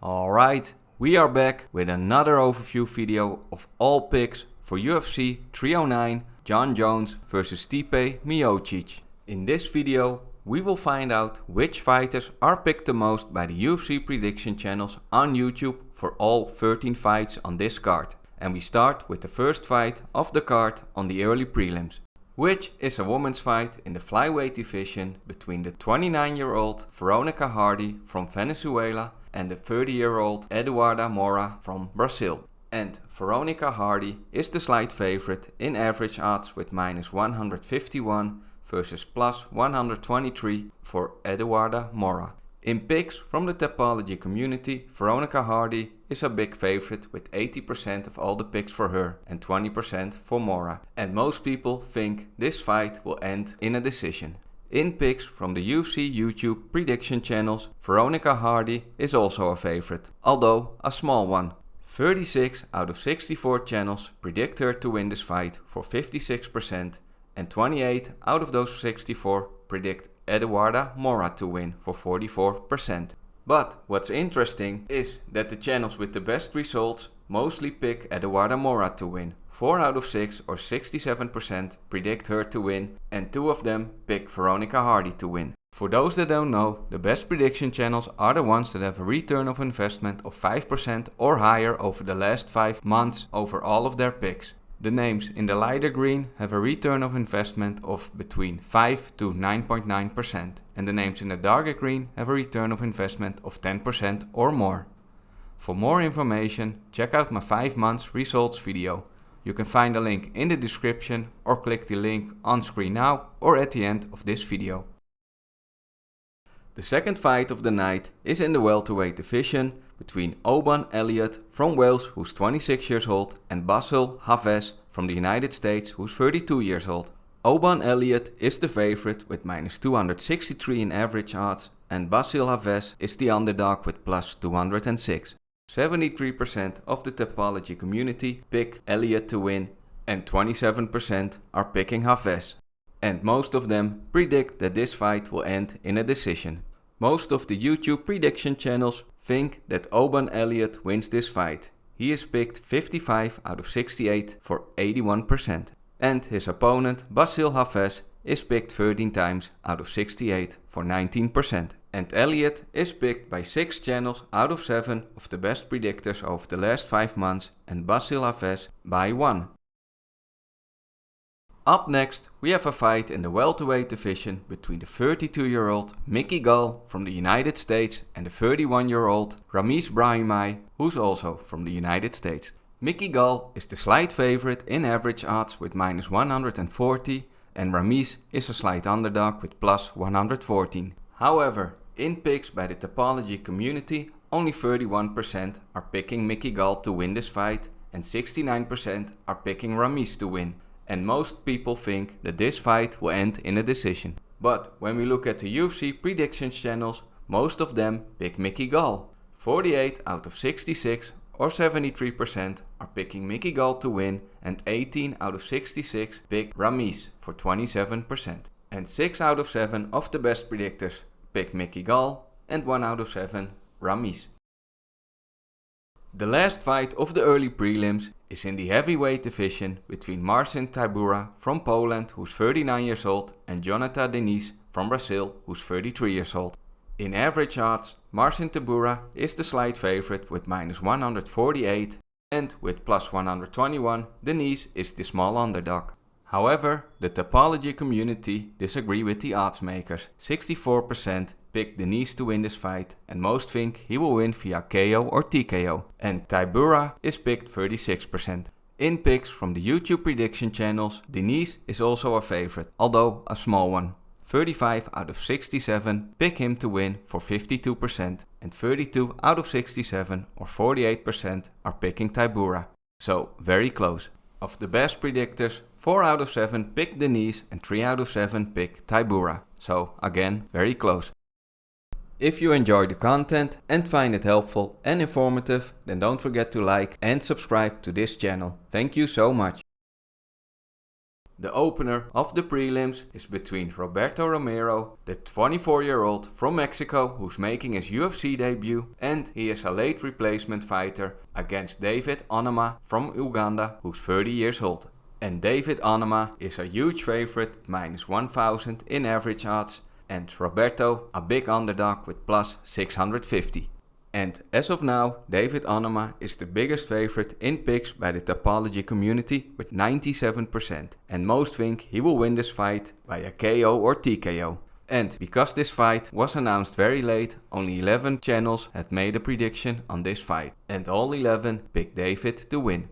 Alright, we are back with another overview video of all picks for UFC 309 Jon Jones vs Stipe Miocic. In this video we will find out which fighters are picked the most by the UFC prediction channels on YouTube for all 13 fights on this card. And we start with the first fight of the card on the early prelims, which is a women's fight in the flyweight division between the 29-year-old Veronica from Venezuela and the 30-year-old Eduarda Moura from Brazil. And Veronica is the slight favorite in average odds with minus 151 versus plus 123 for Eduarda Moura. In picks from the Tapology community, Veronica is a big favorite with 80% of all the picks for her and 20% for Moura. And most people think this fight will end in a decision. In picks from the UFC YouTube prediction channels, Veronica is also a favorite, although a small one. 36 out of 64 channels predict her to win this fight for 56%, and 28 out of those 64 predict Eduarda Moura to win for 44%. But what's interesting is that the channels with the best results mostly pick Eduarda Moura to win. 4 out of 6 or 67% predict her to win, and 2 of them pick Veronica to win. For those that don't know, the best prediction channels are the ones that have a return of investment of 5% or higher over the last 5 months over all of their picks. The names in the lighter green have a return of investment of between 5 to 9.9%, and the names in the darker green have a return of investment of 10% or more. For more information, check out my 5 months results video. You can find a link in the description or click the link on screen now or at the end of this video. The second fight of the night is in the welterweight division between Oban Elliott from Wales, who's 26 years old, and Bassil Hafez from the United States, who's 32 years old. Oban Elliott is the favorite with minus 263 in average odds, and Bassil Hafez is the underdog with plus 206. 73% of the Tapology community pick Elliott to win, and 27% are picking Hafez. And most of them predict that this fight will end in a decision. Most of the YouTube prediction channels think that Oban Elliott wins this fight. He is picked 55 out of 68 for 81%. And his opponent Bassil Hafez is picked 13 times out of 68 for 19%. And Elliott is picked by 6 channels out of 7 of the best predictors over the last 5 months, and Bassil Hafez by 1. Up next, we have a fight in the welterweight division between the 32-year-old Gall from the United States and the 31-year-old Ramiz Brahimaj, who's also from the United States. Gall is the slight favorite in average odds with minus 140, and Ramiz is a slight underdog with plus 114. However, in picks by the Tapology community, only 31% are picking Gall to win this fight, and 69% are picking Ramiz to win. And most people think that this fight will end in a decision. But when we look at the UFC predictions channels, most of them pick Gall. 48 out of 66 or 73% are picking Gall to win, and 18 out of 66 pick Ramiz for 27%. And 6 out of 7 of the best predictors pick Gall, and 1 out of 7 Ramiz. The last fight of the early prelims is in the heavyweight division between Marcin Tybura from Poland, who's 39 years old, and Jhonata Diniz from Brazil, who's 33 years old. In average odds, Marcin Tybura is the slight favorite with minus 148, and with plus 121, Diniz is the small underdog. However, the Tapology community disagree with the odds makers. 64% pick Diniz to win this fight, and most think he will win via KO or TKO. And Tybura is picked 36%. In picks from the YouTube prediction channels, Diniz is also a favorite, although a small one. 35 out of 67 pick him to win for 52%, and 32 out of 67 or 48% are picking Tybura. So very close. Of the best predictors, 4 out of 7 pick Diniz and 3 out of 7 pick Tybura. So again, very close. If you enjoy the content and find it helpful and informative, then don't forget to like and subscribe to this channel. Thank you so much. The opener of the prelims is between Roberto Romero, the 24-year-old from Mexico who's making his UFC debut, and he is a late replacement fighter, against David Onama from Uganda who's 30 years old. And David Onama is a huge favorite, minus 1000 in average odds, and Roberto a big underdog with plus 650. And as of now, David Onama is the biggest favorite in picks by the Tapology community with 97%, and most think he will win this fight by a KO or TKO. And because this fight was announced very late, only 11 channels had made a prediction on this fight, and all 11 picked David to win.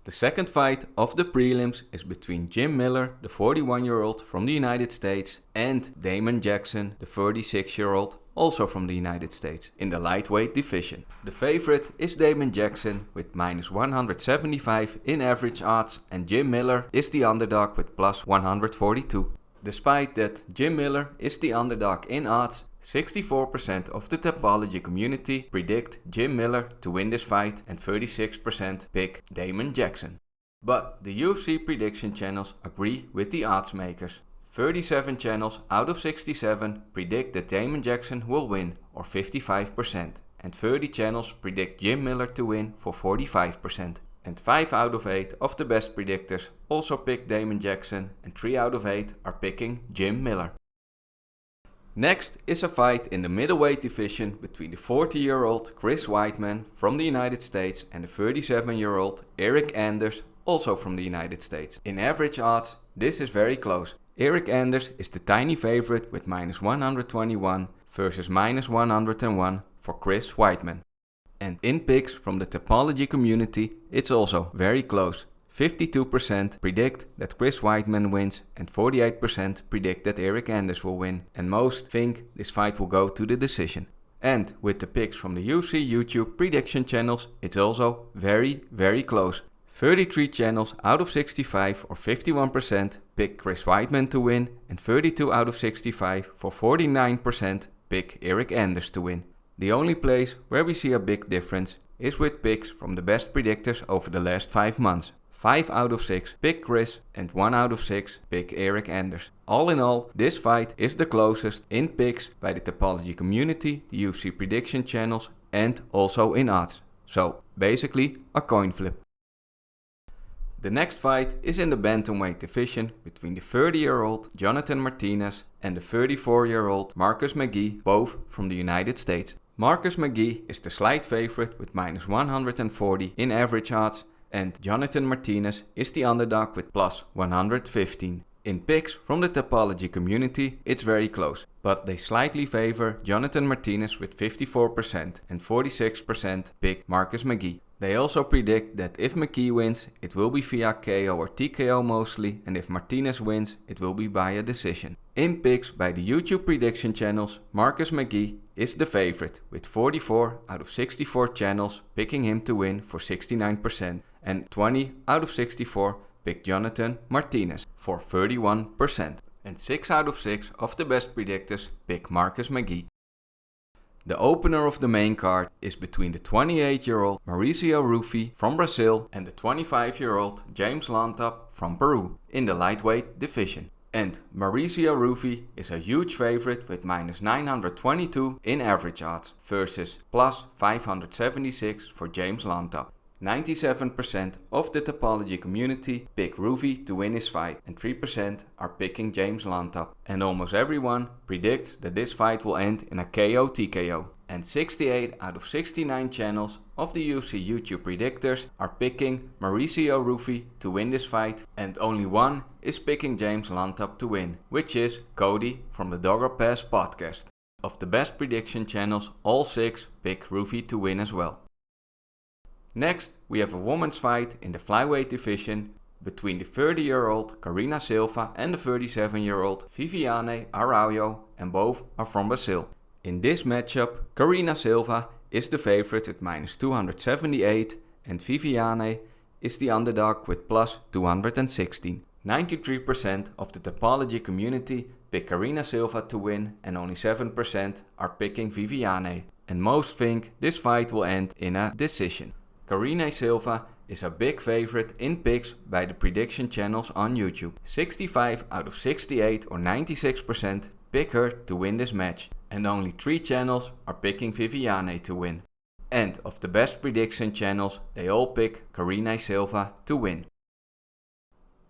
The second fight of the prelims is between Jim Miller, the 41-year-old from the United States, and Damon Jackson, the 36-year-old, also from the United States, in the lightweight division. The favorite is Damon Jackson with minus 175 in average odds, and Jim Miller is the underdog with plus 142. Despite that Jim Miller is the underdog in odds, 64% of the Tapology community predict Jim Miller to win this fight and 36% pick Damon Jackson. But the UFC prediction channels agree with the odds makers. 37 channels out of 67 predict that Damon Jackson will win, or 55%, and 30 channels predict Jim Miller to win for 45%. And 5 out of 8 of the best predictors also pick Damon Jackson, and 3 out of 8 are picking Jim Miller. Next is a fight in the middleweight division between the 40-year-old Chris Weidman from the United States and the 37-year-old Eryk Anders, also from the United States. In average odds, this is very close. Eryk Anders is the tiny favorite with minus 121 versus minus 101 for Chris Weidman. And in picks from the Tapology community, it's also very close. 52% predict that Chris Weidman wins and 48% predict that Eryk Anders will win, and most think this fight will go to the decision. And with the picks from the UFC YouTube prediction channels, it's also very close. 33 channels out of 65 or 51% pick Chris Weidman to win, and 32 out of 65 for 49% pick Eryk Anders to win. The only place where we see a big difference is with picks from the best predictors over the last 5 months. 5 out of 6 pick Chris and 1 out of 6 pick Eryk Anders. All in all, this fight is the closest in picks by the Tapology community, the UFC prediction channels, and also in odds. So basically a coin flip. The next fight is in the bantamweight division between the 30-year-old Jonathan Martinez and the 34-year-old Marcus McGhee, both from the United States. Marcus McGhee is the slight favorite with minus 140 in average odds, and Jonathan Martinez is the underdog with plus 115. In picks from the Tapology community, it's very close, but they slightly favor Jonathan Martinez with 54% and 46% pick Marcus McGhee. They also predict that if McGhee wins, it will be via KO or TKO mostly, and if Martinez wins, it will be by a decision. In picks by the YouTube prediction channels, Marcus McGhee is the favorite, with 44 out of 64 channels picking him to win for 69%, and 20 out of 64 pick Jonathan Martinez for 31%, and 6 out of 6 of the best predictors pick Marcus McGhee. The opener of the main card is between the 28-year-old Mauricio Ruffy from Brazil and the 25-year-old James Lantap from Peru in the lightweight division. And Mauricio Ruffy is a huge favorite with minus 922 in average odds versus plus 576 for James Lantap. 97% of the Tapology community pick Ruffy to win his fight, and 3% are picking James Lantap. And almost everyone predicts that this fight will end in a KO TKO. And 68 out of 69 channels of the UFC YouTube predictors are picking Mauricio Ruffy to win this fight, and only one is picking James Lantap to win, which is Cody from the Dogger Pass podcast. Of the best prediction channels, all 6 pick Ruffy to win as well. Next, we have a women's fight in the flyweight division between the 30-year-old Karina Silva and the 37-year-old Viviane Araujo, and both are from Bassil. In this matchup, Karina Silva is the favorite with minus 278 and Viviane is the underdog with plus 216. 93% of the Tapology community pick Karina Silva to win, and only 7% are picking Viviane. And most think this fight will end in a decision. Karina Silva is a big favorite in picks by the prediction channels on YouTube. 65 out of 68 or 96% pick her to win this match, and only 3 channels are picking Viviane to win. And of the best prediction channels, they all pick Karine Silva to win.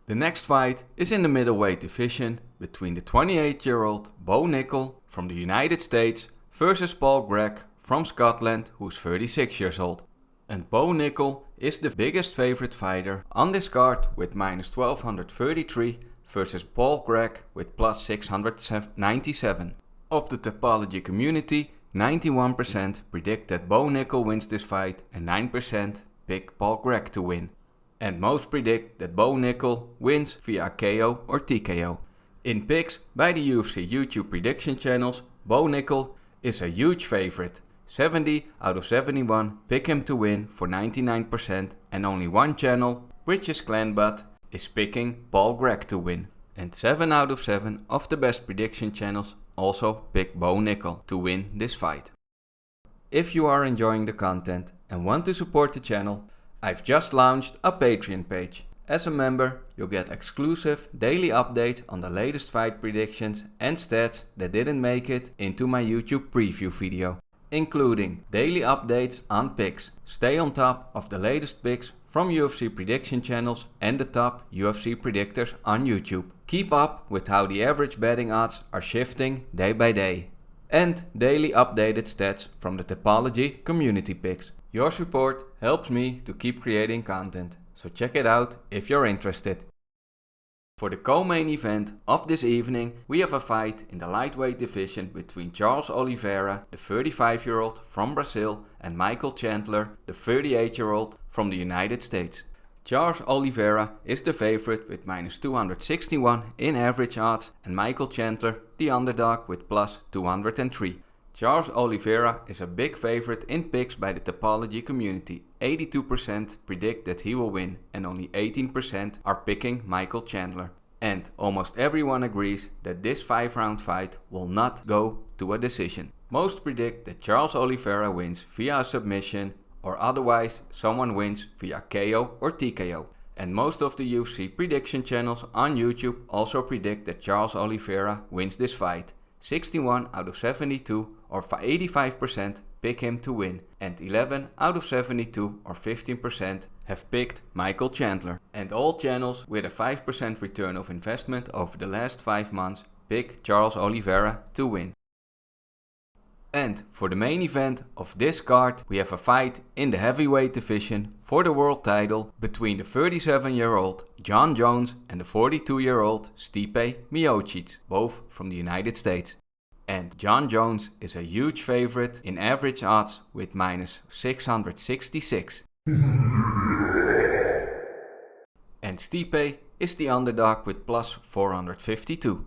The next fight is in the middleweight division between the 28-year-old Bo Nickal from the United States versus Paul Gregg from Scotland, who's 36 years old. And Bo Nickal is the biggest favorite fighter on this card with minus 1233 versus Paul Gregg with plus 697. Of the Tapology community, 91% predict that Bo Nickal wins this fight and 9% pick Paul Gregg to win. And most predict that Bo Nickal wins via KO or TKO. In picks by the UFC YouTube prediction channels, Bo Nickal is a huge favorite. 70 out of 71 pick him to win for 99%, and only one channel, which is Clanbutt, is picking Paul Gregg to win. And 7 out of 7 of the best prediction channels also pick Bo Nickal to win this fight. If you are enjoying the content and want to support the channel, I've just launched a Patreon page. As a member, you'll get exclusive daily updates on the latest fight predictions and stats that didn't make it into my YouTube preview video, including daily updates on picks. Stay on top of the latest picks from UFC prediction channels and the top UFC predictors on YouTube. Keep up with how the average betting odds are shifting day by day. And daily updated stats from the Tapology community picks. Your support helps me to keep creating content, so check it out if you're interested. For the co-main event of this evening, we have a fight in the lightweight division between Charles Oliveira, the 35-year-old from Brazil, and Michael Chandler, the 38-year-old from the United States. Charles Oliveira is the favorite with minus 261 in average odds, and Michael Chandler the underdog with plus 203. Charles Oliveira is a big favorite in picks by the Tapology community. 82% predict that he will win and only 18% are picking Michael Chandler. And almost everyone agrees that this 5-round fight will not go to a decision. Most predict that Charles Oliveira wins via a submission, or otherwise someone wins via KO or TKO. And most of the UFC prediction channels on YouTube also predict that Charles Oliveira wins this fight. 61 out of 72 or 85% pick him to win, and 11 out of 72 or 15% have picked Michael Chandler. And all channels with a 5% return of investment over the last 5 months pick Charles Oliveira to win. And for the main event of this card, we have a fight in the heavyweight division for the world title between the 37-year-old Jon Jones and the 42-year-old Stipe Miocic, both from the United States. And Jon Jones is a huge favorite in average odds with minus 666. And Stipe is the underdog with plus 452.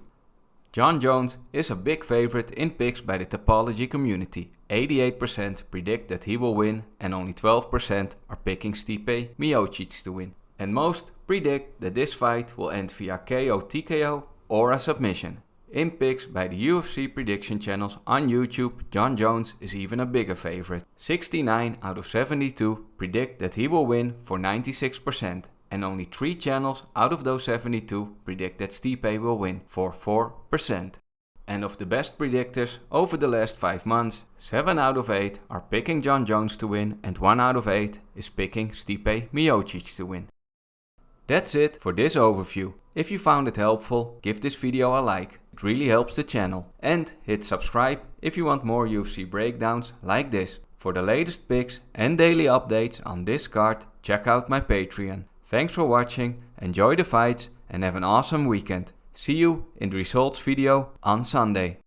Jon Jones is a big favorite in picks by the Tapology community. 88% predict that he will win and only 12% are picking Stipe Miocic to win. And most predict that this fight will end via KO, TKO or a submission. In picks by the UFC prediction channels on YouTube, Jon Jones is even a bigger favorite. 69 out of 72 predict that he will win for 96%. And only 3 channels out of those 72 predict that Stipe will win for 4%. And of the best predictors over the last 5 months, 7 out of 8 are picking Jon Jones to win and 1 out of 8 is picking Stipe Miocic to win. That's it for this overview. If you found it helpful, give this video a like. It really helps the channel. And hit subscribe if you want more UFC breakdowns like this. For the latest picks and daily updates on this card, check out my Patreon. Thanks for watching, enjoy the fights and have an awesome weekend. See you in the results video on Sunday.